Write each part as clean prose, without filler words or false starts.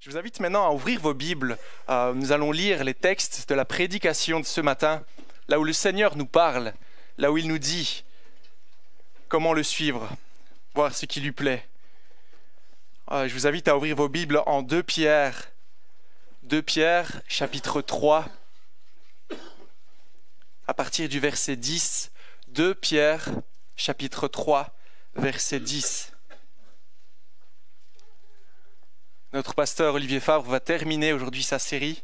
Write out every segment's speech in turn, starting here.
Je vous invite maintenant à ouvrir vos Bibles. Nous allons lire les textes de la prédication de ce matin, là où le Seigneur nous parle, là où il nous dit comment le suivre, voir ce qui lui plaît. Je vous invite à ouvrir vos Bibles en 2 Pierre, chapitre 3, à partir du verset 10. 2 Pierre, chapitre 3, verset 10. Notre pasteur Olivier Favre va terminer aujourd'hui sa série,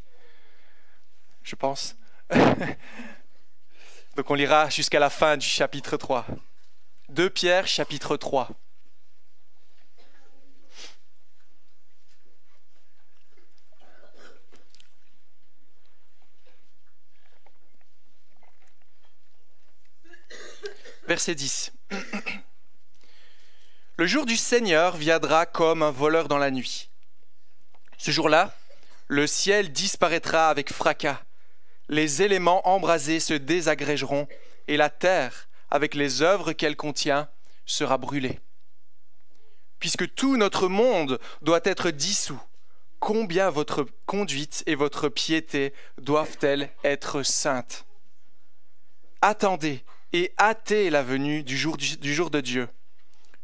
je pense. Donc on lira jusqu'à la fin du chapitre 3. 2 Pierre, chapitre 3. Verset 10. Le jour du Seigneur viendra comme un voleur dans la nuit. Ce jour-là, le ciel disparaîtra avec fracas, les éléments embrasés se désagrégeront et la terre, avec les œuvres qu'elle contient, sera brûlée. Puisque tout notre monde doit être dissous, combien votre conduite et votre piété doivent-elles être saintes? Attendez et hâtez la venue du jour de Dieu,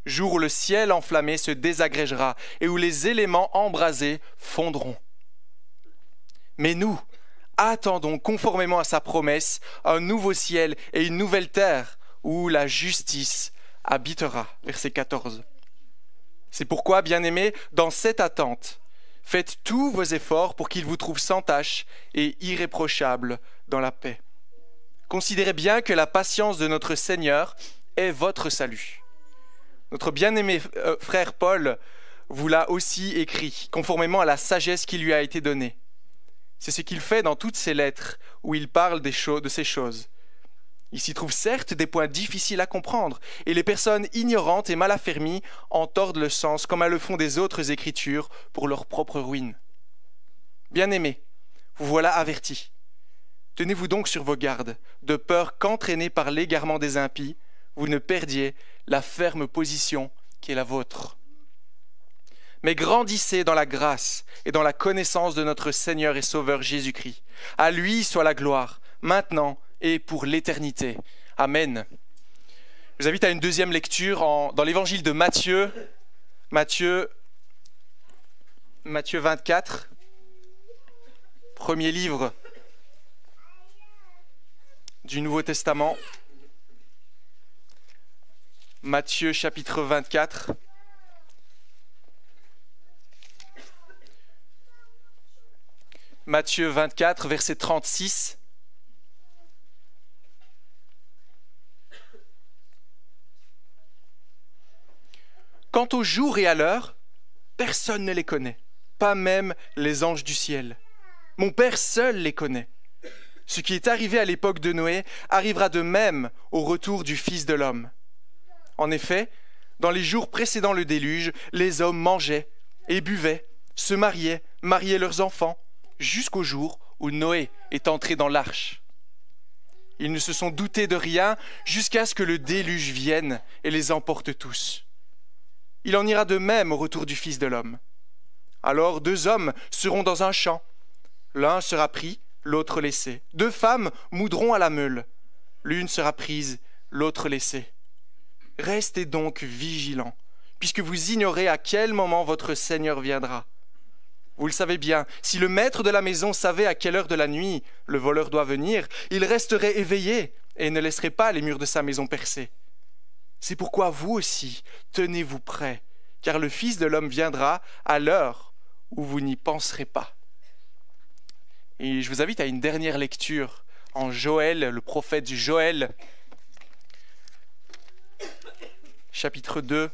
jour où le ciel enflammé se désagrégera et où les éléments embrasés fondront. Mais nous, attendons conformément à sa promesse un nouveau ciel et une nouvelle terre où la justice habitera. Verset 14. C'est pourquoi, bien-aimés, dans cette attente, faites tous vos efforts pour qu'il vous trouve sans tache et irréprochable dans la paix. Considérez bien que la patience de notre Seigneur est votre salut. Notre bien-aimé frère Paul vous l'a aussi écrit, conformément à la sagesse qui lui a été donnée. C'est ce qu'il fait dans toutes ses lettres, où il parle de ces choses. Il s'y trouve certes des points difficiles à comprendre, et les personnes ignorantes et mal affermies en tordent le sens, comme elles le font des autres Écritures, pour leur propre ruine. Bien-aimés, vous voilà avertis. Tenez-vous donc sur vos gardes, de peur qu'entraînés par l'égarement des impies, vous ne perdiez la ferme position qui est la vôtre. Mais grandissez dans la grâce et dans la connaissance de notre Seigneur et Sauveur Jésus-Christ. À lui soit la gloire, maintenant et pour l'éternité. Amen. Je vous invite à une deuxième lecture dans l'évangile de Matthieu. Matthieu 24, premier livre du Nouveau Testament. Matthieu chapitre 24. Matthieu 24, verset 36. Quant au jour et à l'heure, personne ne les connaît, pas même les anges du ciel. Mon Père seul les connaît. Ce qui est arrivé à l'époque de Noé arrivera de même au retour du Fils de l'homme. En effet, dans les jours précédant le déluge, les hommes mangeaient et buvaient, se mariaient leurs enfants, jusqu'au jour où Noé est entré dans l'arche. Ils ne se sont doutés de rien jusqu'à ce que le déluge vienne et les emporte tous. Il en ira de même au retour du Fils de l'homme. Alors 2 hommes seront dans un champ. L'un sera pris, l'autre laissé. 2 femmes moudront à la meule. L'une sera prise, l'autre laissée. Restez donc vigilants, puisque vous ignorez à quel moment votre Seigneur viendra. Vous le savez bien, si le maître de la maison savait à quelle heure de la nuit le voleur doit venir, il resterait éveillé et ne laisserait pas les murs de sa maison percés. C'est pourquoi vous aussi, tenez-vous prêts, car le Fils de l'homme viendra à l'heure où vous n'y penserez pas. Et je vous invite à une dernière lecture en Joël, le prophète Joël, chapitre 2.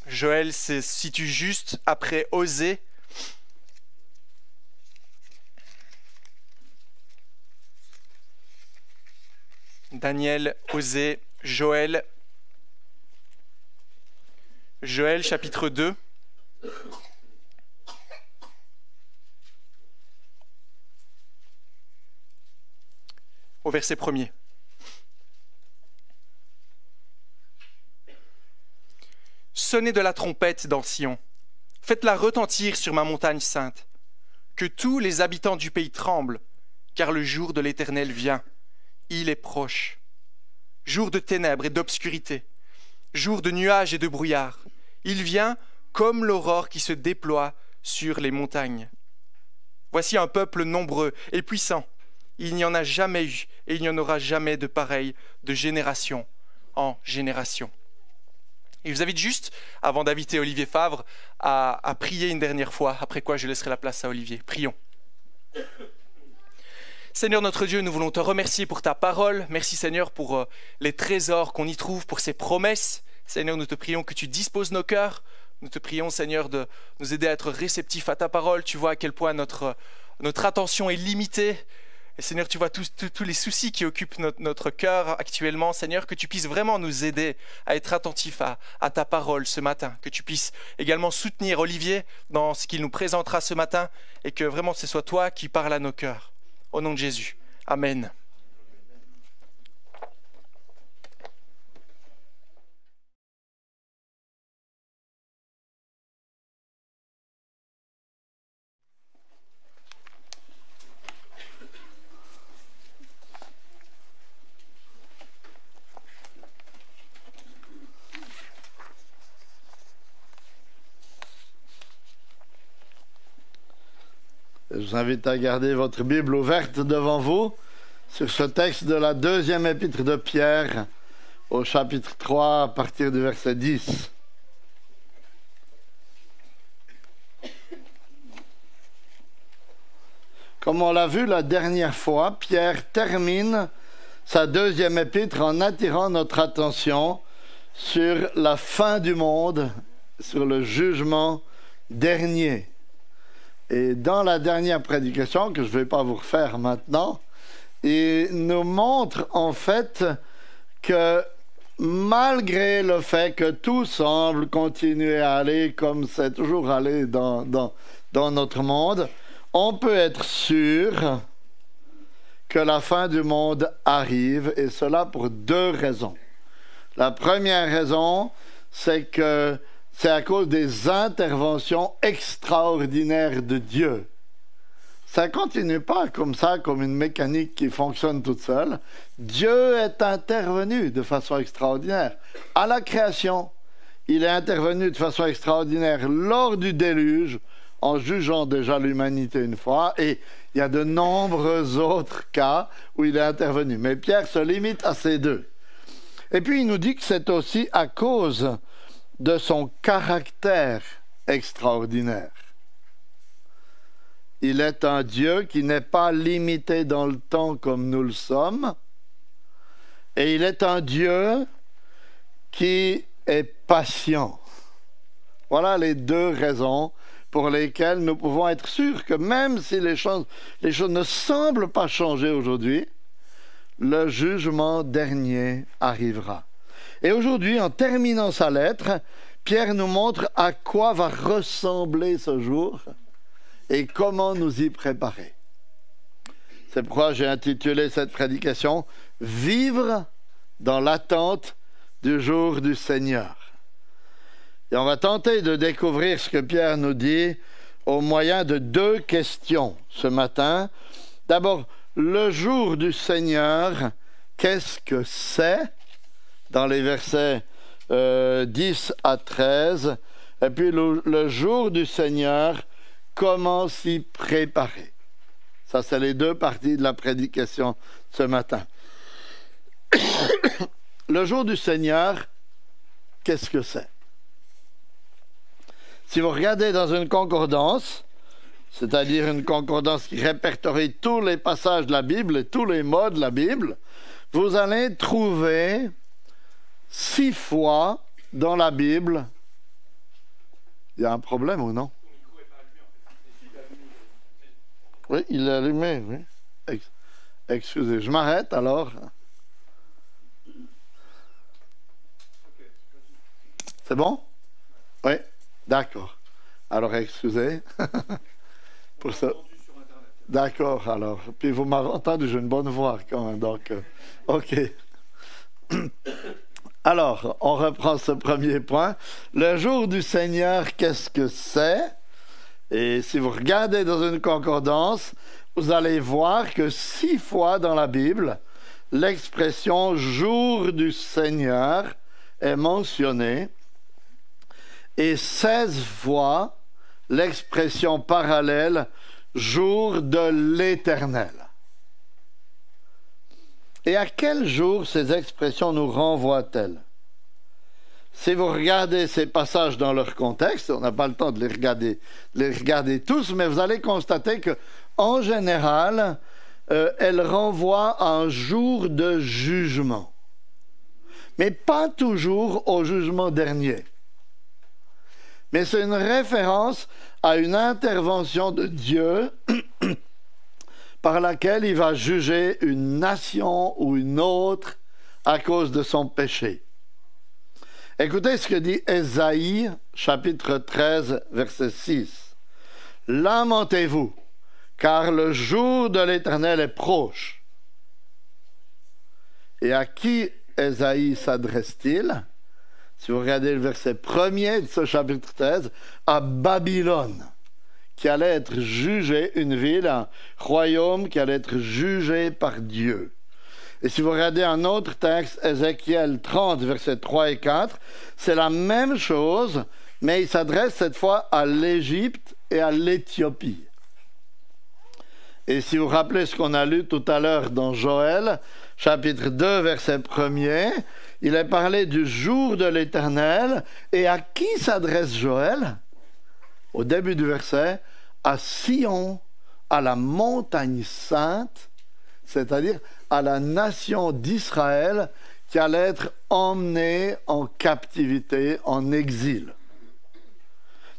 Joël se situe juste après Osée. Daniel, Osée, Joël. Joël, chapitre 2. Au verset 1er. Sonnez de la trompette dans Sion. Faites-la retentir sur ma montagne sainte. Que tous les habitants du pays tremblent, car le jour de l'Éternel vient. Il est proche. Jour de ténèbres et d'obscurité, jour de nuages et de brouillard. Il vient comme l'aurore qui se déploie sur les montagnes. Voici un peuple nombreux et puissant. Il n'y en a jamais eu et il n'y en aura jamais de pareil de génération en génération. Et je vous invite juste, avant d'inviter Olivier Favre, à prier une dernière fois, après quoi je laisserai la place à Olivier. Prions. Seigneur notre Dieu, nous voulons te remercier pour ta parole. Merci Seigneur pour les trésors qu'on y trouve, pour ces promesses. Seigneur, nous te prions que tu disposes nos cœurs. Nous te prions Seigneur de nous aider à être réceptifs à ta parole. Tu vois à quel point notre attention est limitée. Et Seigneur, tu vois tous les soucis qui occupent notre cœur actuellement. Seigneur, que tu puisses vraiment nous aider à être attentifs à ta parole ce matin. Que tu puisses également soutenir Olivier dans ce qu'il nous présentera ce matin. Et que vraiment ce soit toi qui parles à nos cœurs. Au nom de Jésus. Amen. Je vous invite à garder votre Bible ouverte devant vous sur ce texte de la deuxième épître de Pierre au chapitre 3 à partir du verset 10. Comme on l'a vu la dernière fois, Pierre termine sa deuxième épître en attirant notre attention sur la fin du monde, sur le jugement dernier. Et dans la dernière prédication, que je ne vais pas vous refaire maintenant, il nous montre en fait que malgré le fait que tout semble continuer à aller comme c'est toujours allé dans notre monde, on peut être sûr que la fin du monde arrive, et cela pour deux raisons. La première raison, c'est à cause des interventions extraordinaires de Dieu. Ça ne continue pas comme ça, comme une mécanique qui fonctionne toute seule. Dieu est intervenu de façon extraordinaire. À la création, il est intervenu de façon extraordinaire lors du déluge, en jugeant déjà l'humanité une fois, et il y a de nombreux autres cas où il est intervenu. Mais Pierre se limite à ces deux. Et puis il nous dit que c'est aussi à cause de son caractère extraordinaire. Il est un Dieu qui n'est pas limité dans le temps comme nous le sommes, et il est un Dieu qui est patient. Voilà les deux raisons pour lesquelles nous pouvons être sûrs que même si les choses ne semblent pas changer aujourd'hui, le jugement dernier arrivera. Et aujourd'hui, en terminant sa lettre, Pierre nous montre à quoi va ressembler ce jour et comment nous y préparer. C'est pourquoi j'ai intitulé cette prédication « Vivre dans l'attente du jour du Seigneur ». Et on va tenter de découvrir ce que Pierre nous dit au moyen de deux questions ce matin. D'abord, le jour du Seigneur, qu'est-ce que c'est ? Dans les versets 10 à 13. Et puis le jour du Seigneur, comment s'y préparer. Ça, c'est les deux parties de la prédication ce matin. Le jour du Seigneur, qu'est-ce que c'est? Si vous regardez dans une concordance, c'est-à-dire une concordance qui répertorie tous les passages de la Bible et tous les mots de la Bible, vous allez trouver 6 fois dans la Bible. Il y a un problème ou non? Oui, il est allumé, oui. Excusez, je m'arrête alors. C'est bon? Oui, d'accord. Alors, excusez. Pour ça. D'accord, alors. Puis vous m'avez entendu, j'ai une bonne voix quand même, donc, ok. Alors, on reprend ce premier point. Le jour du Seigneur, qu'est-ce que c'est? Et si vous regardez dans une concordance, vous allez voir que 6 fois dans la Bible, l'expression « jour du Seigneur » est mentionnée et 16 fois l'expression parallèle « jour de l'Éternel ». Et à quel jour ces expressions nous renvoient-elles? Si vous regardez ces passages dans leur contexte, on n'a pas le temps de les regarder tous, mais vous allez constater que, en général, elles renvoient à un jour de jugement. Mais pas toujours au jugement dernier. Mais c'est une référence à une intervention de Dieu par laquelle il va juger une nation ou une autre à cause de son péché. Écoutez ce que dit Ésaïe, chapitre 13, verset 6. « Lamentez-vous, car le jour de l'Éternel est proche. » Et à qui Ésaïe s'adresse-t-il? Si vous regardez le verset 1er de ce chapitre 13, à Babylone, qui allait être jugée, une ville, un royaume qui allait être jugé par Dieu. Et si vous regardez un autre texte, Ézéchiel 30, versets 3 et 4, c'est la même chose, mais il s'adresse cette fois à l'Égypte et à l'Éthiopie. Et si vous vous rappelez ce qu'on a lu tout à l'heure dans Joël, chapitre 2, verset 1er, il est parlé du jour de l'Éternel. Et à qui s'adresse Joël? Au début du verset, à Sion, à la montagne sainte, c'est-à-dire à la nation d'Israël qui allait être emmenée en captivité, en exil.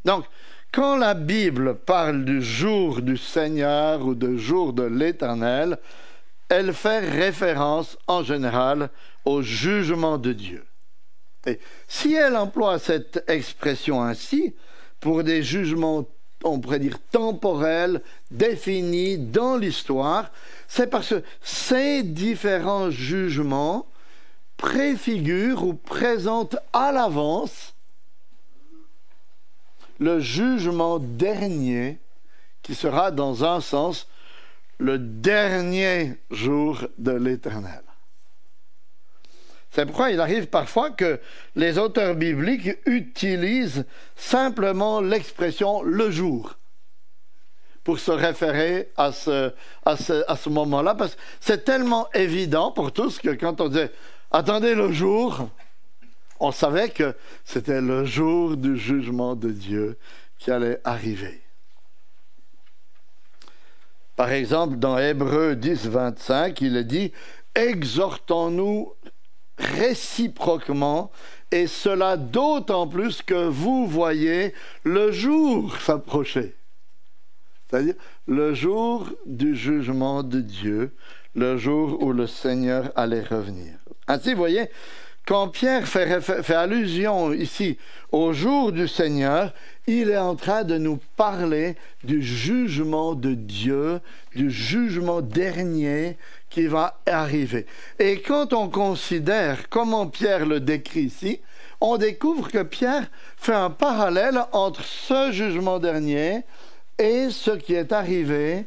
Donc, quand la Bible parle du jour du Seigneur ou du jour de l'Éternel, elle fait référence en général au jugement de Dieu. Et si elle emploie cette expression ainsi, pour des jugements, on pourrait dire temporels, définis dans l'histoire, c'est parce que ces différents jugements préfigurent ou présentent à l'avance le jugement dernier qui sera, dans un sens, le dernier jour de l'Éternel. C'est pourquoi il arrive parfois que les auteurs bibliques utilisent simplement l'expression « le jour » pour se référer à ce moment-là, parce que c'est tellement évident pour tous que quand on disait « attendez le jour », on savait que c'était le jour du jugement de Dieu qui allait arriver. Par exemple, dans Hébreux 10, 25, il est dit « exhortons-nous réciproquement, et cela d'autant plus que vous voyez le jour s'approcher. » C'est-à-dire le jour du jugement de Dieu, le jour où le Seigneur allait revenir. Ainsi, vous voyez, quand Pierre fait allusion ici au jour du Seigneur, il est en train de nous parler du jugement de Dieu, du jugement dernier qui va arriver. Et quand on considère comment Pierre le décrit ici, on découvre que Pierre fait un parallèle entre ce jugement dernier et ce qui est arrivé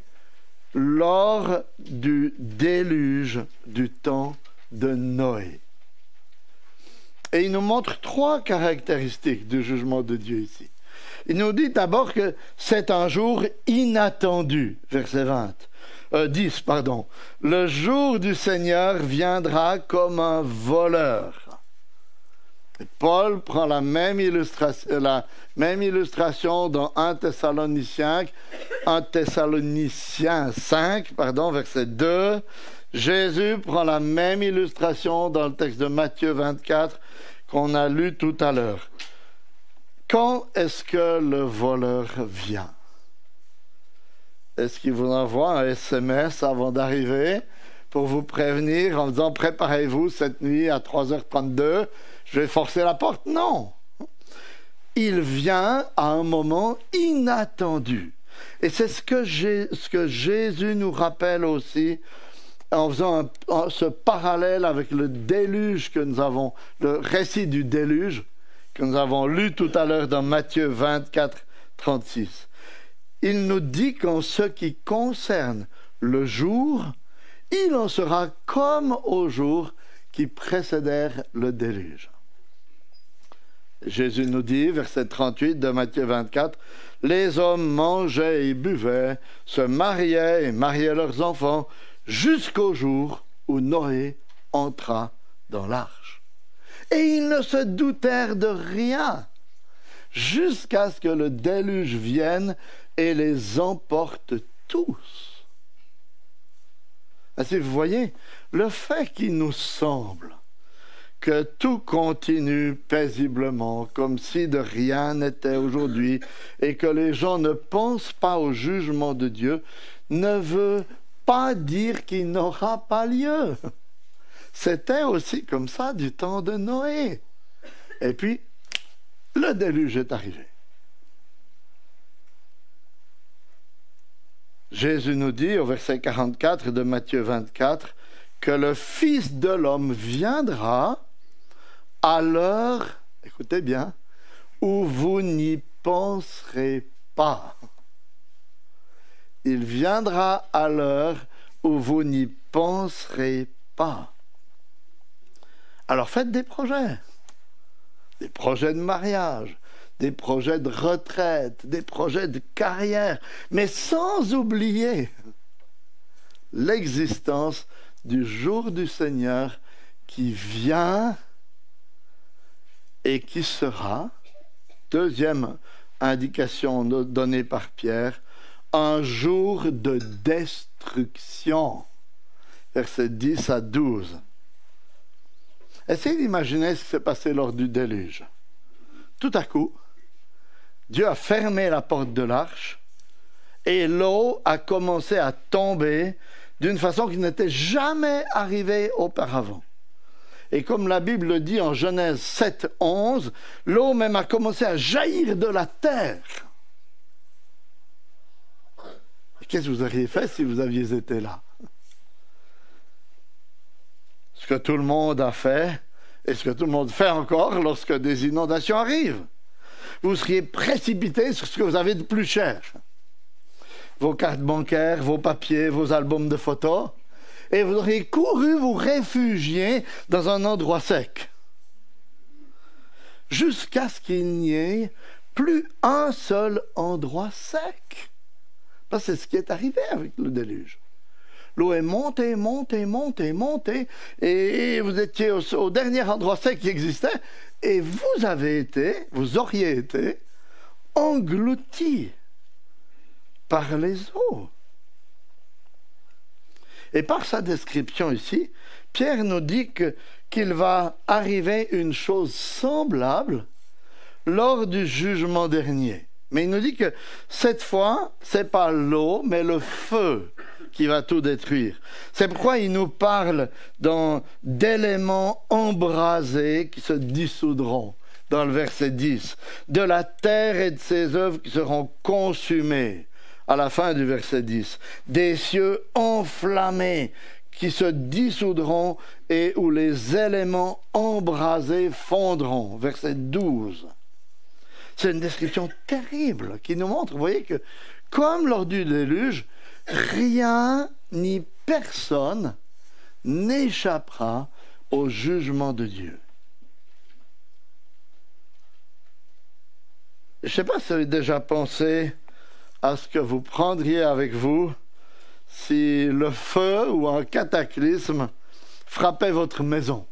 lors du déluge du temps de Noé. Et il nous montre 3 caractéristiques du jugement de Dieu ici. Il nous dit d'abord que c'est un jour inattendu, verset 10. Le jour du Seigneur viendra comme un voleur. Et Paul prend la même illustration dans 1 Thessaloniciens 5, verset 2. Jésus prend la même illustration dans le texte de Matthieu 24 qu'on a lu tout à l'heure. Quand est-ce que le voleur vient? Est-ce qu'il vous envoie un SMS avant d'arriver pour vous prévenir en disant « Préparez-vous cette nuit à 3h32, je vais forcer la porte ». Non. Il vient à un moment inattendu. Et c'est ce que Jésus nous rappelle aussi en faisant ce parallèle avec le déluge que nous avons, le récit du déluge que nous avons lu tout à l'heure dans Matthieu 24, 36. il nous dit qu'en ce qui concerne le jour, il en sera comme aux jours qui précédèrent le déluge. Jésus nous dit, verset 38 de Matthieu 24, « Les hommes mangeaient et buvaient, se mariaient et mariaient leurs enfants, jusqu'au jour où Noé entra dans l'arche. Et ils ne se doutèrent de rien, jusqu'à ce que le déluge vienne et les emporte tous. » Ainsi, vous voyez, le fait qu'il nous semble que tout continue paisiblement, comme si de rien n'était aujourd'hui, et que les gens ne pensent pas au jugement de Dieu, ne veut pas dire qu'il n'aura pas lieu. C'était aussi comme ça du temps de Noé. Et puis, le déluge est arrivé. Jésus nous dit au verset 44 de Matthieu 24 que le Fils de l'homme viendra à l'heure, écoutez bien, où vous n'y penserez pas. Il viendra à l'heure où vous n'y penserez pas. Alors faites des projets de mariage, des projets de retraite, des projets de carrière, mais sans oublier l'existence du jour du Seigneur qui vient et qui sera, deuxième indication donnée par Pierre, un jour de destruction. Versets 10 à 12. Essayez d'imaginer ce qui s'est passé lors du déluge. Tout à coup, Dieu a fermé la porte de l'arche et l'eau a commencé à tomber d'une façon qui n'était jamais arrivée auparavant. Et comme la Bible le dit en Genèse 7, 11, l'eau même a commencé à jaillir de la terre. Et qu'est-ce que vous auriez fait si vous aviez été là? Ce que tout le monde a fait, et ce que tout le monde fait encore lorsque des inondations arrivent. Vous seriez précipité sur ce que vous avez de plus cher. Vos cartes bancaires, vos papiers, vos albums de photos, et vous auriez couru vous réfugier dans un endroit sec. Jusqu'à ce qu'il n'y ait plus un seul endroit sec. Parce que c'est ce qui est arrivé avec le déluge. L'eau est montée, montée, montée, montée, et vous étiez au dernier endroit sec qui existait, et vous auriez été engloutis par les eaux. Et par sa description ici, Pierre nous dit qu'il va arriver une chose semblable lors du jugement dernier. Mais il nous dit que cette fois, ce n'est pas l'eau, mais le feu qui va tout détruire. C'est pourquoi il nous parle d'éléments embrasés qui se dissoudront, dans le verset 10, de la terre et de ses œuvres qui seront consumées, à la fin du verset 10, des cieux enflammés qui se dissoudront et où les éléments embrasés fondront, verset 12. C'est une description terrible qui nous montre, vous voyez, que comme lors du déluge, rien ni personne n'échappera au jugement de Dieu. Je ne sais pas si vous avez déjà pensé à ce que vous prendriez avec vous si le feu ou un cataclysme frappait votre maison.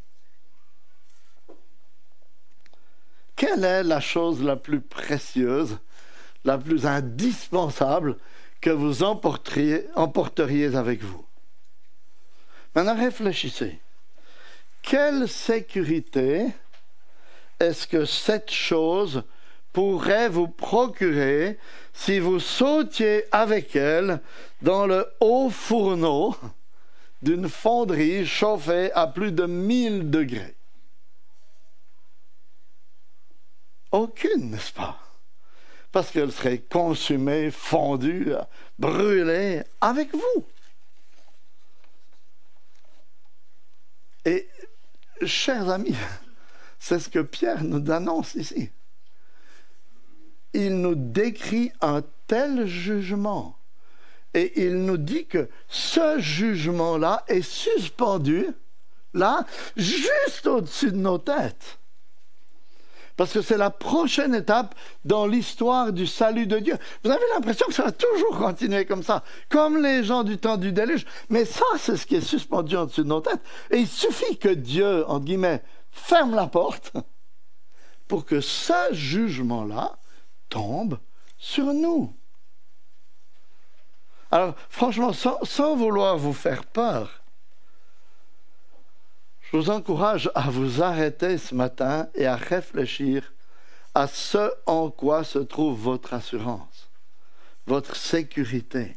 Quelle est la chose la plus précieuse, la plus indispensable que vous emporteriez avec vous? Maintenant, réfléchissez. Quelle sécurité est-ce que cette chose pourrait vous procurer si vous sautiez avec elle dans le haut fourneau d'une fonderie chauffée à plus de 1000 degrés? Aucune, n'est-ce pas? Parce qu'elle serait consumée, fondue, brûlée avec vous. Et, chers amis, c'est ce que Pierre nous annonce ici. il nous décrit un tel jugement. Et il nous dit que ce jugement-là est suspendu, là, juste au-dessus de nos têtes. Parce que c'est la prochaine étape dans l'histoire du salut de Dieu. Vous avez l'impression que ça va toujours continuer comme ça, comme les gens du temps du déluge. Mais ça, c'est ce qui est suspendu au-dessus de nos têtes. Et il suffit que Dieu, entre guillemets, ferme la porte pour que ce jugement-là tombe sur nous. Alors, franchement, sans vouloir vous faire peur, je vous encourage à vous arrêter ce matin et à réfléchir à ce en quoi se trouve votre assurance, votre sécurité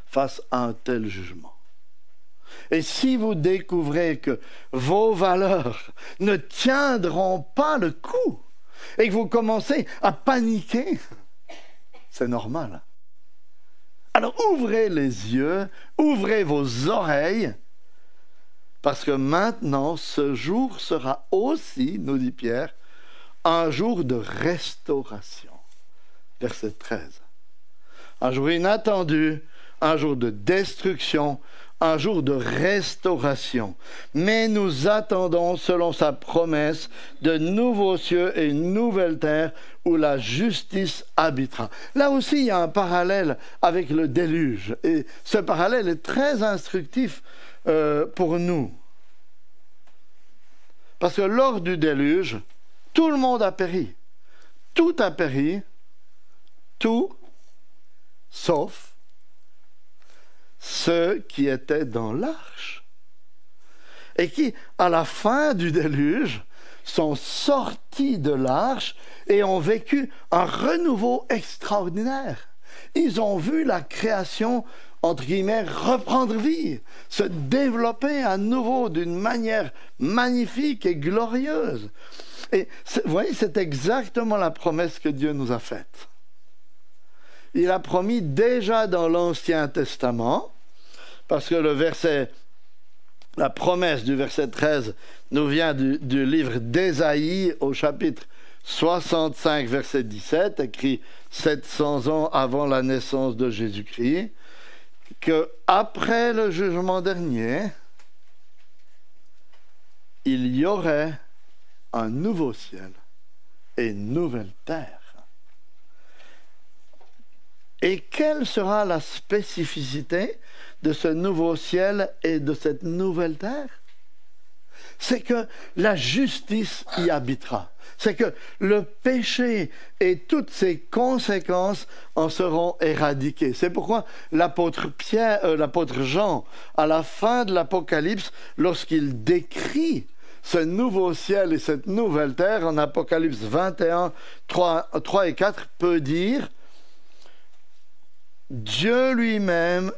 face à un tel jugement. Et si vous découvrez que vos valeurs ne tiendront pas le coup et que vous commencez à paniquer, c'est normal. Alors ouvrez les yeux, ouvrez vos oreilles, parce que maintenant, ce jour sera aussi, nous dit Pierre, un jour de restauration. Verset 13. Un jour inattendu, un jour de destruction, un jour de restauration. Mais nous attendons, selon sa promesse, de nouveaux cieux et une nouvelle terre où la justice habitera. Là aussi, il y a un parallèle avec le déluge. Et ce parallèle est très instructif pour nous. Parce que lors du déluge, tout le monde a péri. Tout a péri. Tout, sauf ceux qui étaient dans l'arche. Et qui, à la fin du déluge, sont sortis de l'arche et ont vécu un renouveau extraordinaire. Ils ont vu la création, entre guillemets, reprendre vie, se développer à nouveau d'une manière magnifique et glorieuse. Et vous voyez, c'est exactement la promesse que Dieu nous a faite. Il a promis déjà dans l'Ancien Testament, parce que la promesse du verset 13 nous vient du livre d'Ésaïe au chapitre 65, verset 17, écrit 700 ans avant la naissance de Jésus-Christ, qu'après le jugement dernier, il y aurait un nouveau ciel et une nouvelle terre. Et quelle sera la spécificité de ce nouveau ciel et de cette nouvelle terre? C'est que la justice y habitera. C'est que le péché et toutes ses conséquences en seront éradiquées. C'est pourquoi l'apôtre Jean, à la fin de l'Apocalypse, lorsqu'il décrit ce nouveau ciel et cette nouvelle terre, en Apocalypse 21, 3 et 4, peut dire Dieu lui-même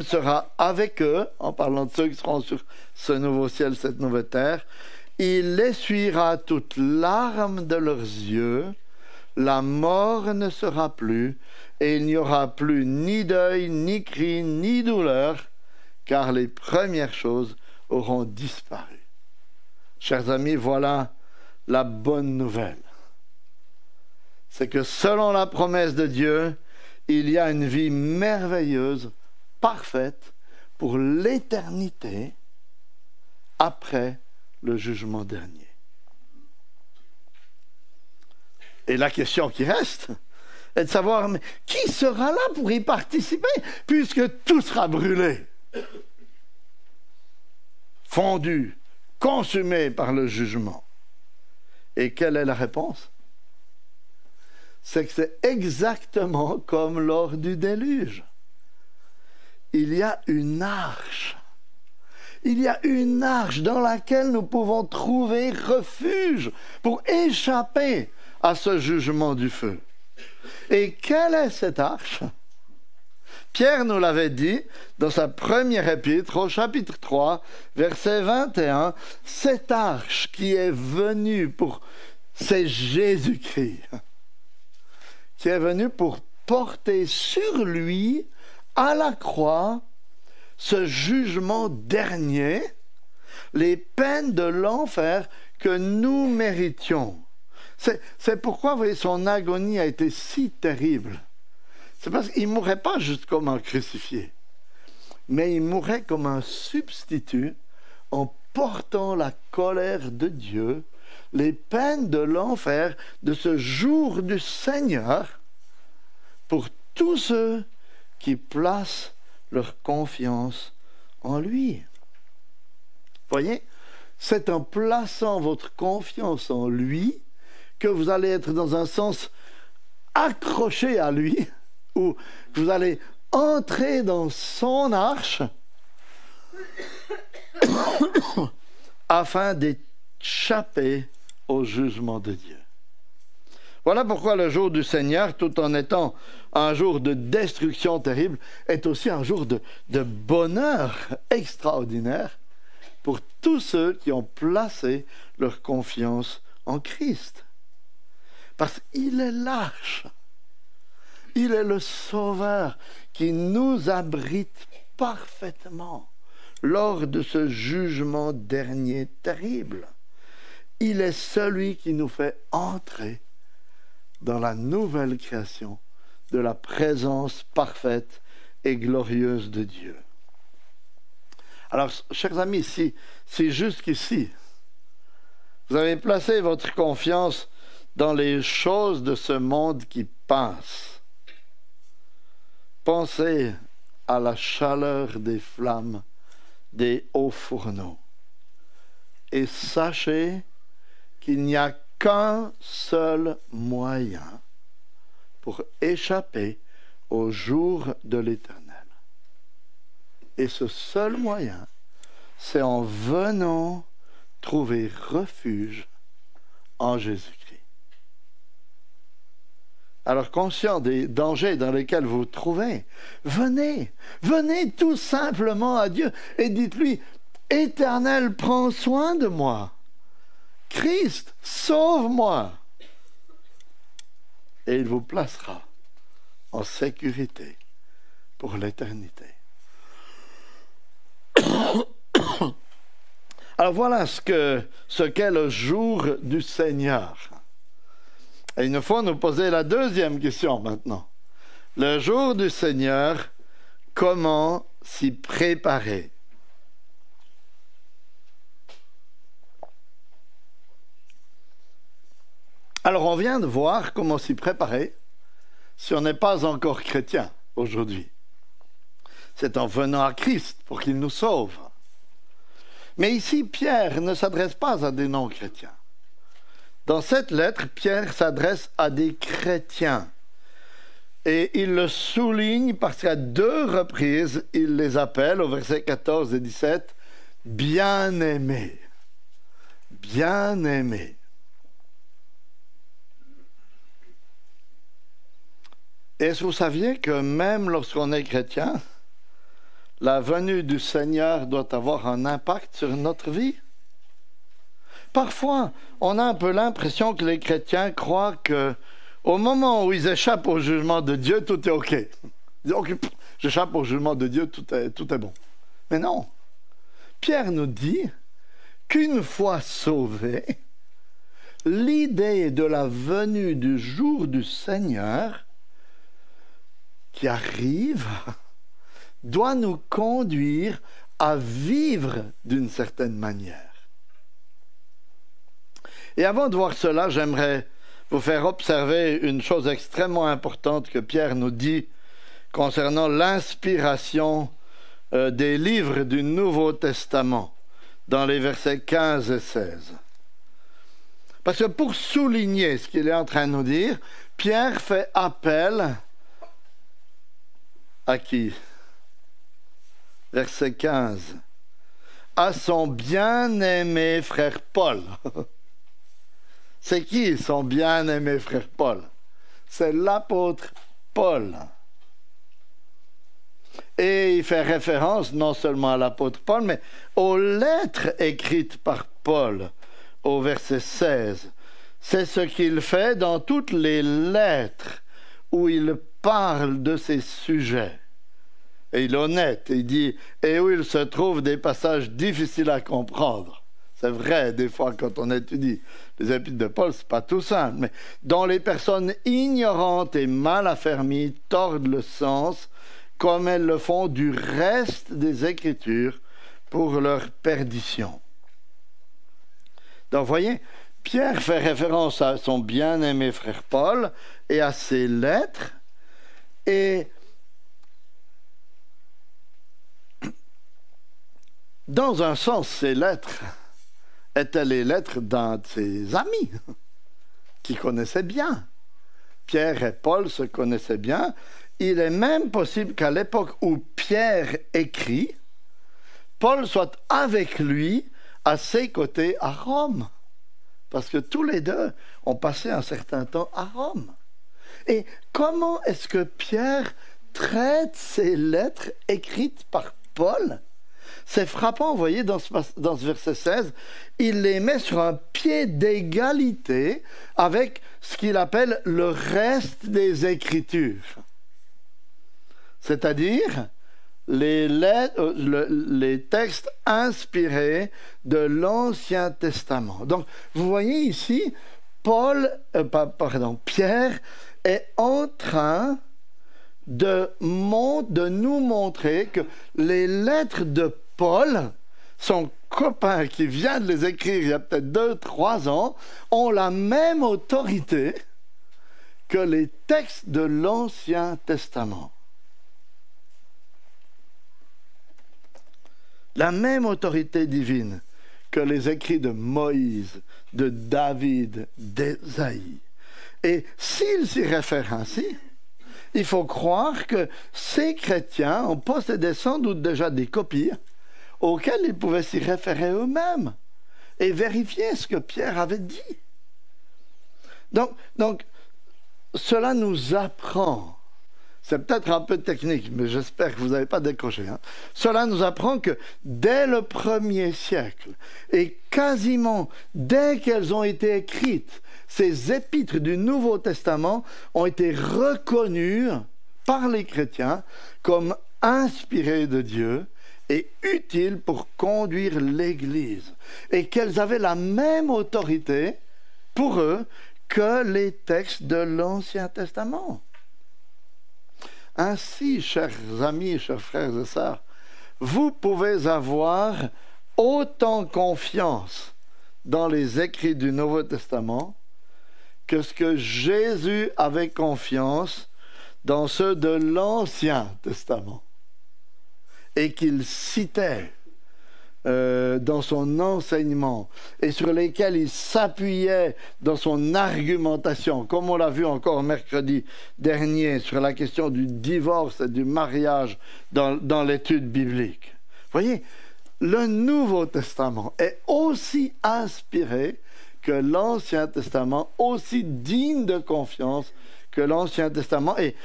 sera avec eux, en parlant de ceux qui seront sur ce nouveau ciel, cette nouvelle terre. Il essuiera toute larme de leurs yeux, la mort ne sera plus, et il n'y aura plus ni deuil, ni cri, ni douleur, car les premières choses auront disparu. Chers amis, voilà la bonne nouvelle. C'est que selon la promesse de Dieu, il y a une vie merveilleuse, parfaite, pour l'éternité, après le jugement dernier. Et la question qui reste est de savoir, mais qui sera là pour y participer, puisque tout sera brûlé, fondu, consumé par le jugement. Et quelle est la réponse? C'est que c'est exactement comme lors du déluge. Il y a une arche. Il y a une arche dans laquelle nous pouvons trouver refuge pour échapper à ce jugement du feu. Et quelle est cette arche? Pierre nous l'avait dit dans sa première épître au chapitre 3, verset 21, cette arche qui est venue c'est Jésus-Christ, qui est venu pour porter sur lui, à la croix, ce jugement dernier, les peines de l'enfer que nous méritions. C'est pourquoi, vous voyez, son agonie a été si terrible. C'est parce qu'il ne mourrait pas juste comme un crucifié, mais il mourrait comme un substitut en portant la colère de Dieu, les peines de l'enfer, de ce jour du Seigneur, pour tous ceux qui placent leur confiance en lui. Voyez, c'est en plaçant votre confiance en lui que vous allez être dans un sens accroché à lui, ou que vous allez entrer dans son arche afin d'échapper au jugement de Dieu. Voilà pourquoi le jour du Seigneur, tout en étant un jour de destruction terrible, est aussi un jour de bonheur extraordinaire pour tous ceux qui ont placé leur confiance en Christ. Parce qu'il est l'arche, il est le Sauveur qui nous abrite parfaitement lors de ce jugement dernier terrible. Il est celui qui nous fait entrer dans la nouvelle création de la présence parfaite et glorieuse de Dieu. Alors, chers amis, si jusqu'ici, vous avez placé votre confiance dans les choses de ce monde qui passent, pensez à la chaleur des flammes des hauts fourneaux et sachez qu'il n'y a qu'un seul moyen pour échapper au jour de l'Éternel. Et ce seul moyen, c'est en venant trouver refuge en Jésus-Christ. Alors, conscient des dangers dans lesquels vous vous trouvez, venez tout simplement à Dieu et dites-lui, Éternel, prends soin de moi. Christ, sauve-moi. Et il vous placera en sécurité pour l'éternité. Alors voilà ce qu'est le jour du Seigneur. Et il nous faut nous poser la deuxième question maintenant. Le jour du Seigneur, comment s'y préparer? Alors on vient de voir comment s'y préparer si on n'est pas encore chrétien aujourd'hui. C'est en venant à Christ pour qu'il nous sauve. Mais ici, Pierre ne s'adresse pas à des non-chrétiens. Dans cette lettre, Pierre s'adresse à des chrétiens. Et il le souligne parce qu'à 2 reprises, il les appelle, au verset 14 et 17, « bien-aimés ». Bien-aimés. Est-ce que vous saviez que même lorsqu'on est chrétien, la venue du Seigneur doit avoir un impact sur notre vie? Parfois, on a un peu l'impression que les chrétiens croient qu'au moment où ils échappent au jugement de Dieu, tout est OK. Ils disent, OK, j'échappe au jugement de Dieu, tout est bon. Mais non. Pierre nous dit qu'une fois sauvés, l'idée de la venue du jour du Seigneur qui arrive doit nous conduire à vivre d'une certaine manière. Et avant de voir cela, j'aimerais vous faire observer une chose extrêmement importante que Pierre nous dit concernant l'inspiration des livres du Nouveau Testament dans les versets 15 et 16. Parce que pour souligner ce qu'il est en train de nous dire, Pierre fait appel à qui? Verset 15. À son bien-aimé frère Paul. C'est qui son bien-aimé frère Paul? C'est l'apôtre Paul. Et il fait référence non seulement à l'apôtre Paul, mais aux lettres écrites par Paul au verset 16. C'est ce qu'il fait dans toutes les lettres où il parle de ces sujets. Et il est honnête, il dit, et où il se trouve des passages difficiles à comprendre. C'est vrai, des fois, quand on étudie les épîtres de Paul, c'est pas tout simple. Mais dont les personnes ignorantes et mal affermies tordent le sens, comme elles le font du reste des Écritures, pour leur perdition. Donc, vous voyez, Pierre fait référence à son bien-aimé frère Paul et à ses lettres. Et dans un sens, ces lettres étaient les lettres d'un de ses amis qui connaissaient bien. Pierre et Paul se connaissaient bien. Il est même possible qu'à l'époque où Pierre écrit, Paul soit avec lui à ses côtés à Rome. Parce que tous les deux ont passé un certain temps à Rome. Et comment est-ce que Pierre traite ces lettres écrites par Paul? C'est frappant, vous voyez, dans ce verset 16, il les met sur un pied d'égalité avec ce qu'il appelle le reste des Écritures. C'est-à-dire les textes inspirés de l'Ancien Testament. Donc, vous voyez ici, Pierre est en train de nous montrer que les lettres de Paul, son copain qui vient de les écrire il y a peut-être 2-3 ans, ont la même autorité que les textes de l'Ancien Testament. La même autorité divine que les écrits de Moïse, de David, d'Ésaïe. Et s'il s'y réfère ainsi, il faut croire que ces chrétiens ont possédé sans doute déjà des copies auxquelles ils pouvaient s'y référer eux-mêmes et vérifier ce que Pierre avait dit. Donc cela nous apprend, c'est peut-être un peu technique, mais j'espère que vous n'avez pas décroché. Cela nous apprend que dès le 1er siècle, et quasiment dès qu'elles ont été écrites, ces épîtres du Nouveau Testament ont été reconnues par les chrétiens comme inspirées de Dieu et utiles pour conduire l'Église. Et qu'elles avaient la même autorité pour eux que les textes de l'Ancien Testament. Ainsi, chers amis, chers frères et sœurs, vous pouvez avoir autant confiance dans les écrits du Nouveau Testament que ce que Jésus avait confiance dans ceux de l'Ancien Testament et qu'il citait dans son enseignement et sur lesquels il s'appuyait dans son argumentation, comme on l'a vu encore mercredi dernier sur la question du divorce et du mariage dans l'étude biblique. Vous voyez, le Nouveau Testament est aussi inspiré que l'Ancien Testament, aussi digne de confiance que l'Ancien Testament. Et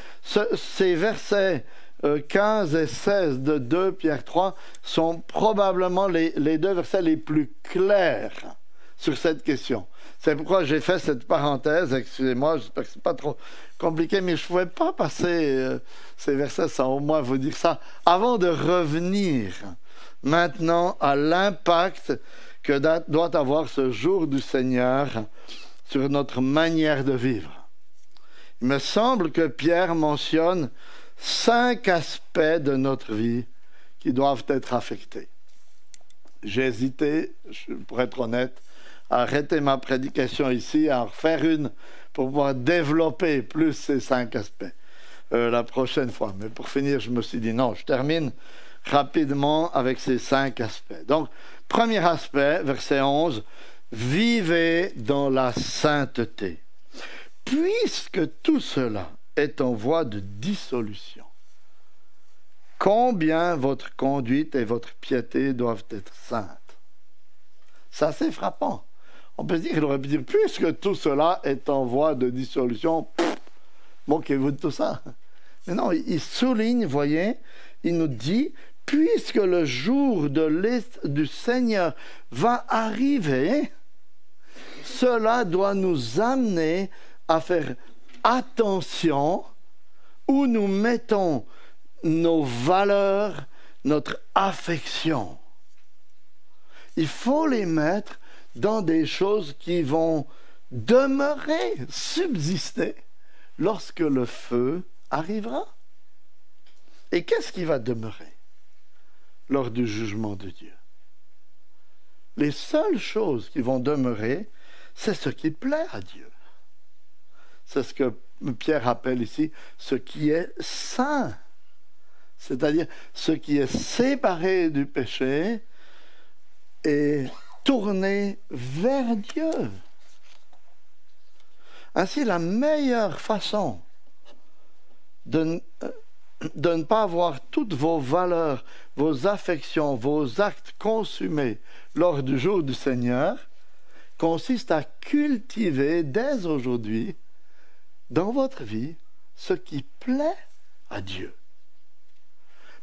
ces versets 15 et 16 de 2 Pierre 3 sont probablement les deux versets les plus clairs sur cette question. C'est pourquoi j'ai fait cette parenthèse. Excusez-moi, j'espère que ce n'est pas trop compliqué, mais je ne pouvais pas passer ces versets sans au moins vous dire ça, avant de revenir maintenant à l'impact que doit avoir ce jour du Seigneur sur notre manière de vivre. Il me semble que Pierre mentionne 5 aspects de notre vie qui doivent être affectés. J'ai hésité, pour être honnête, à arrêter ma prédication ici, à en refaire une pour pouvoir développer plus ces 5 aspects la prochaine fois. Mais pour finir, je me suis dit non, je termine rapidement avec ces 5 aspects. Donc, premier aspect, verset 11, vivez dans la sainteté. Puisque tout cela est en voie de dissolution, combien votre conduite et votre piété doivent être saintes. C'est assez frappant. On peut se dire, il aurait pu dire, puisque tout cela est en voie de dissolution, moquez-vous de tout ça. Mais non, il souligne, voyez, il nous dit, puisque le jour du Seigneur va arriver, cela doit nous amener à faire attention où nous mettons nos valeurs, notre affection. Il faut les mettre dans des choses qui vont demeurer, subsister, lorsque le feu arrivera. Et qu'est-ce qui va demeurer lors du jugement de Dieu? Les seules choses qui vont demeurer, c'est ce qui plaît à Dieu. C'est ce que Pierre appelle ici ce qui est saint, c'est-à-dire ce qui est séparé du péché et tourné vers Dieu. Ainsi, la meilleure façon de ne pas avoir toutes vos valeurs, vos affections, vos actes consumés lors du jour du Seigneur consiste à cultiver dès aujourd'hui dans votre vie ce qui plaît à Dieu.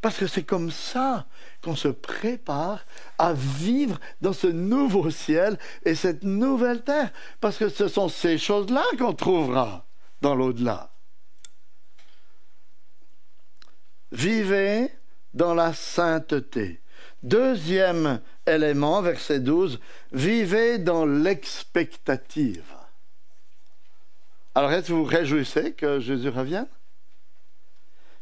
Parce que c'est comme ça qu'on se prépare à vivre dans ce nouveau ciel et cette nouvelle terre. Parce que ce sont ces choses-là qu'on trouvera dans l'au-delà. Vivez dans la sainteté. Deuxième élément, verset 12, vivez dans l'expectative. Alors, est-ce que vous vous réjouissez que Jésus revienne?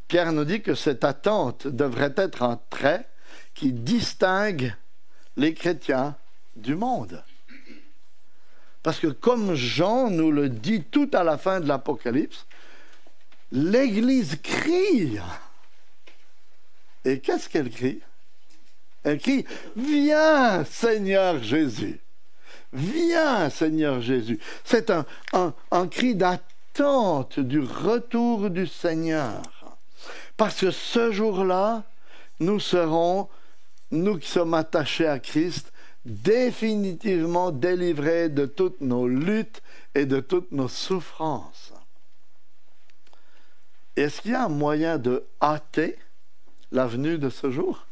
Pierre nous dit que cette attente devrait être un trait qui distingue les chrétiens du monde. Parce que comme Jean nous le dit tout à la fin de l'Apocalypse, l'Église crie. Et qu'est-ce qu'elle crie? Elle crie « Viens, Seigneur Jésus !» Viens, Seigneur Jésus. C'est un cri d'attente du retour du Seigneur. Parce que ce jour-là, nous serons, nous qui sommes attachés à Christ, définitivement délivrés de toutes nos luttes et de toutes nos souffrances. Est-ce qu'il y a un moyen de hâter la venue de ce jour?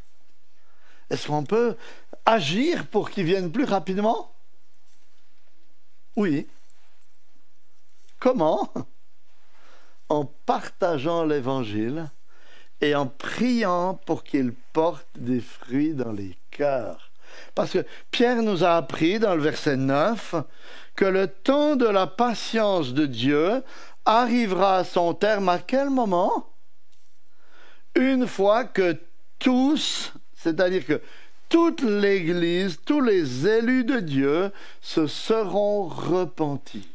Est-ce qu'on peut agir pour qu'il vienne plus rapidement? Oui. Comment? En partageant l'Évangile et en priant pour qu'il porte des fruits dans les cœurs. Parce que Pierre nous a appris dans le verset 9 que le temps de la patience de Dieu arrivera à son terme à quel moment? Une fois que tous, c'est-à-dire que toute l'Église, tous les élus de Dieu se seront repentis.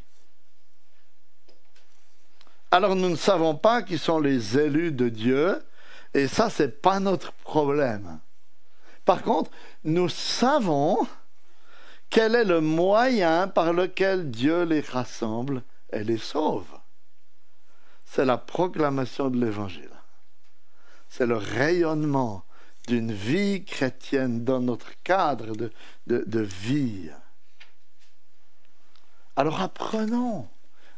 Alors nous ne savons pas qui sont les élus de Dieu, et ça, ce n'est pas notre problème. Par contre, nous savons quel est le moyen par lequel Dieu les rassemble et les sauve. C'est la proclamation de l'Évangile. C'est le rayonnement d'une vie chrétienne dans notre cadre de vie. Alors apprenons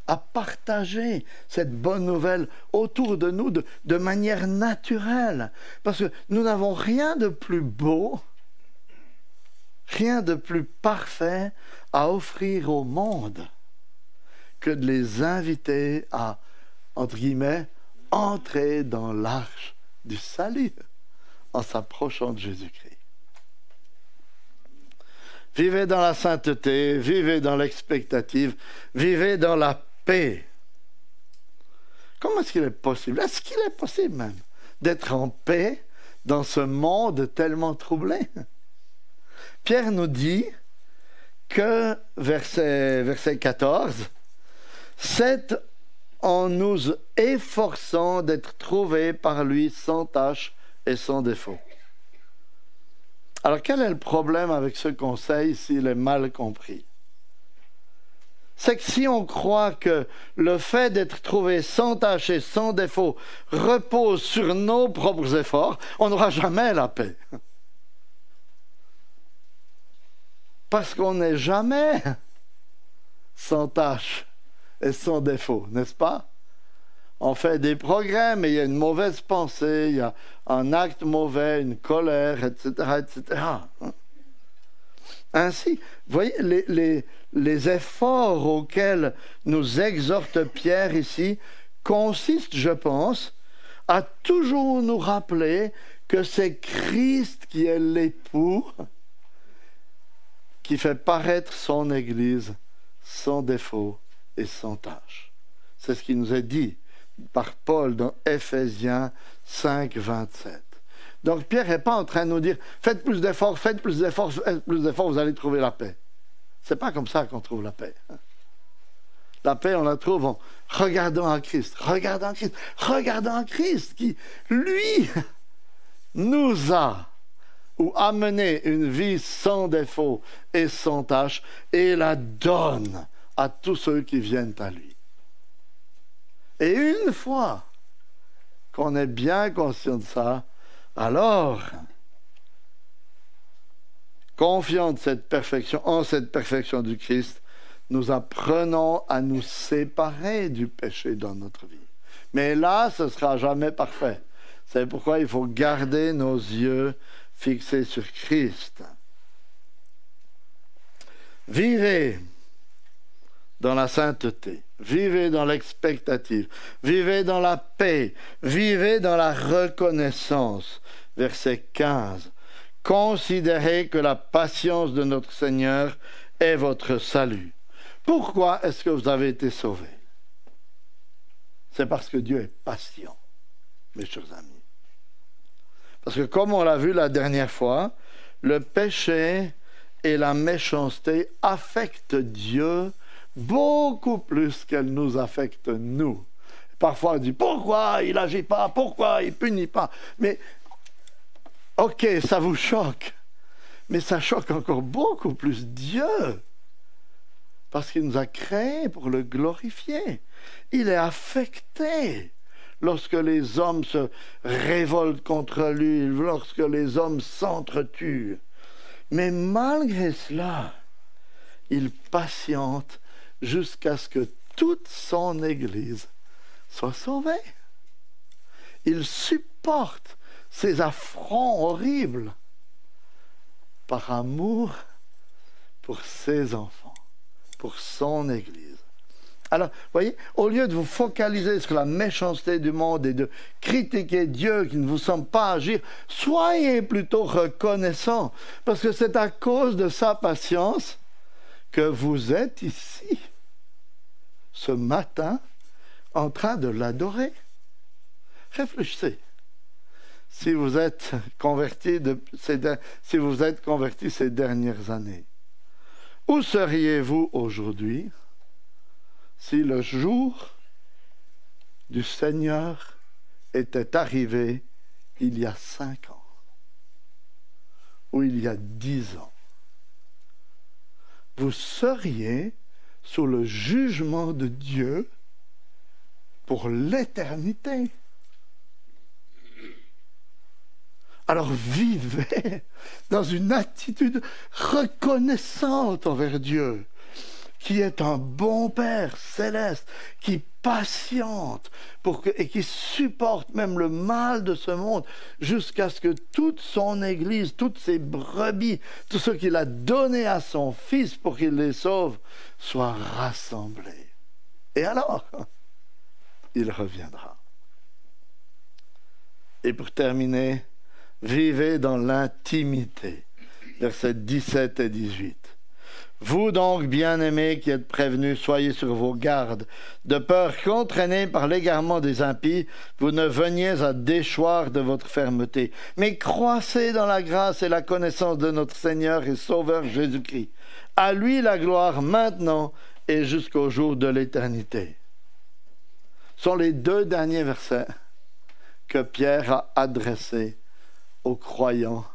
à partager cette bonne nouvelle autour de nous de manière naturelle. Parce que nous n'avons rien de plus beau, rien de plus parfait à offrir au monde que de les inviter à, entre guillemets, entrer dans l'arche du salut en s'approchant de Jésus-Christ. Vivez dans la sainteté, vivez dans l'expectative, vivez dans la paix. Comment est-ce qu'il est possible? Est-ce qu'il est possible même d'être en paix dans ce monde tellement troublé? Pierre nous dit que, verset 14, c'est en nous efforçant d'être trouvés par lui sans tache et sans défaut. Alors, quel est le problème avec ce conseil s'il est mal compris? C'est que si on croit que le fait d'être trouvé sans tache et sans défaut repose sur nos propres efforts, on n'aura jamais la paix. Parce qu'on n'est jamais sans tache et sans défaut, n'est-ce pas? On fait des progrès, mais il y a une mauvaise pensée, il y a un acte mauvais, une colère, etc., etc. Ainsi, vous voyez, les efforts auxquels nous exhorte Pierre ici consistent, je pense, à toujours nous rappeler que c'est Christ qui est l'époux qui fait paraître son Église sans défaut et sans tache. C'est ce qui nous est dit par Paul dans Éphésiens 5, 27. Donc Pierre n'est pas en train de nous dire « Faites plus d'efforts, vous allez trouver la paix ». Ce n'est pas comme ça qu'on trouve la paix. La paix, on la trouve en regardant en Christ, regardant en Christ qui, lui, nous a ou amené une vie sans défaut et sans tache et la donne à tous ceux qui viennent à lui. Et une fois qu'on est bien conscient de ça, alors, confiant de cette perfection, en cette perfection du Christ, nous apprenons à nous séparer du péché dans notre vie. Mais là, ce ne sera jamais parfait. C'est pourquoi il faut garder nos yeux fixés sur Christ. Vivez dans la sainteté, vivez dans l'expectative, vivez dans la paix, vivez dans la reconnaissance. Verset 15. Considérez que la patience de notre Seigneur est votre salut. Pourquoi est-ce que vous avez été sauvés? C'est parce que Dieu est patient, mes chers amis. Parce que comme on l'a vu la dernière fois, le péché et la méchanceté affectent Dieu beaucoup plus qu'elles nous affectent nous. Parfois on dit, pourquoi il n'agit pas? Pourquoi il ne punit pas? Mais, ok, ça vous choque. Mais ça choque encore beaucoup plus Dieu. Parce qu'il nous a créés pour le glorifier. Il est affecté lorsque les hommes se révoltent contre lui, lorsque les hommes s'entretuent. Mais malgré cela, il patiente jusqu'à ce que toute son Église soit sauvée. Il supporte ces affronts horribles par amour pour ses enfants, pour son Église. Alors, voyez, au lieu de vous focaliser sur la méchanceté du monde et de critiquer Dieu qui ne vous semble pas agir, soyez plutôt reconnaissants, parce que c'est à cause de sa patience que vous êtes ici, ce matin, en train de l'adorer. Réfléchissez. Si vous êtes convertis ces dernières années, où seriez-vous aujourd'hui si le jour du Seigneur était arrivé il y a 5 ans ou il y a 10 ans? Vous seriez sous le jugement de Dieu pour l'éternité. Alors vivez dans une attitude reconnaissante envers Dieu, qui est un bon Père céleste, qui patiente et qui supporte même le mal de ce monde jusqu'à ce que toute son Église, toutes ses brebis, tout ce qu'il a donné à son Fils pour qu'il les sauve, soient rassemblés. Et alors, il reviendra. Et pour terminer, vivez dans l'intimité. Versets 17 et 18. Vous donc, bien-aimés qui êtes prévenus, soyez sur vos gardes, de peur qu'entraînés par l'égarement des impies, vous ne veniez à déchoir de votre fermeté. Mais croissez dans la grâce et la connaissance de notre Seigneur et Sauveur Jésus-Christ. À lui la gloire maintenant et jusqu'au jour de l'éternité. Ce sont les 2 derniers versets que Pierre a adressés aux croyants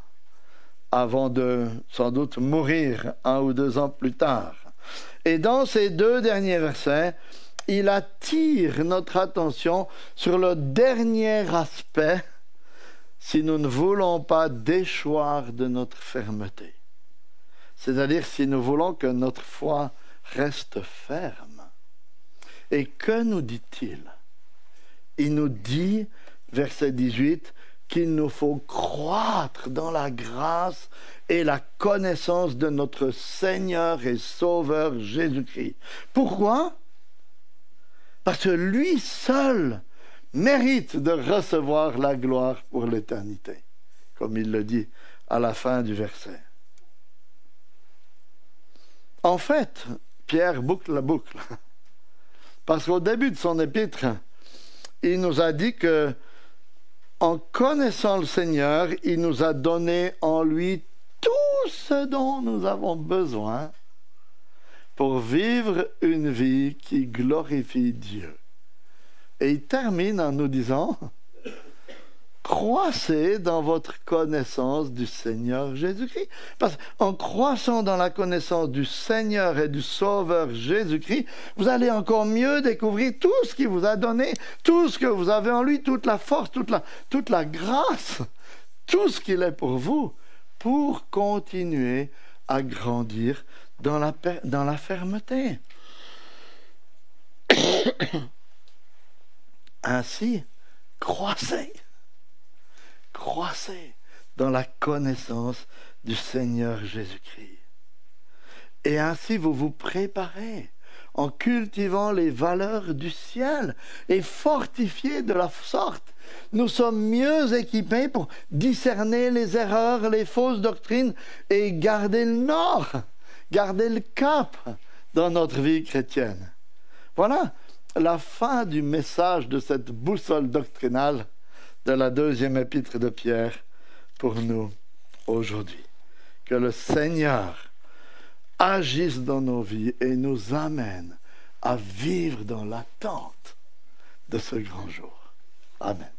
avant de, sans doute, mourir 1 ou 2 ans plus tard. Et dans ces 2 derniers versets, il attire notre attention sur le dernier aspect si nous ne voulons pas déchoir de notre fermeté. C'est-à-dire si nous voulons que notre foi reste ferme. Et que nous dit-il? Il nous dit, verset 18, qu'il nous faut croître dans la grâce et la connaissance de notre Seigneur et Sauveur Jésus-Christ. Pourquoi? Parce que lui seul mérite de recevoir la gloire pour l'éternité, comme il le dit à la fin du verset. En fait, Pierre boucle la boucle. Parce qu'au début de son épître, il nous a dit que, en connaissant le Seigneur, il nous a donné en lui tout ce dont nous avons besoin pour vivre une vie qui glorifie Dieu. Et il termine en nous disant, croissez dans votre connaissance du Seigneur Jésus-Christ. Parce qu'en croissant dans la connaissance du Seigneur et du Sauveur Jésus-Christ, vous allez encore mieux découvrir tout ce qu'il vous a donné, tout ce que vous avez en lui, toute la force, toute la grâce, tout ce qu'il est pour vous, pour continuer à grandir dans la fermeté. Ainsi, croissez dans la connaissance du Seigneur Jésus-Christ. Et ainsi vous vous préparez en cultivant les valeurs du ciel et fortifiés de la sorte. Nous sommes mieux équipés pour discerner les erreurs, les fausses doctrines et garder le nord, garder le cap dans notre vie chrétienne. Voilà la fin du message de cette boussole doctrinale de la deuxième épître de Pierre pour nous aujourd'hui. Que le Seigneur agisse dans nos vies et nous amène à vivre dans l'attente de ce grand jour. Amen.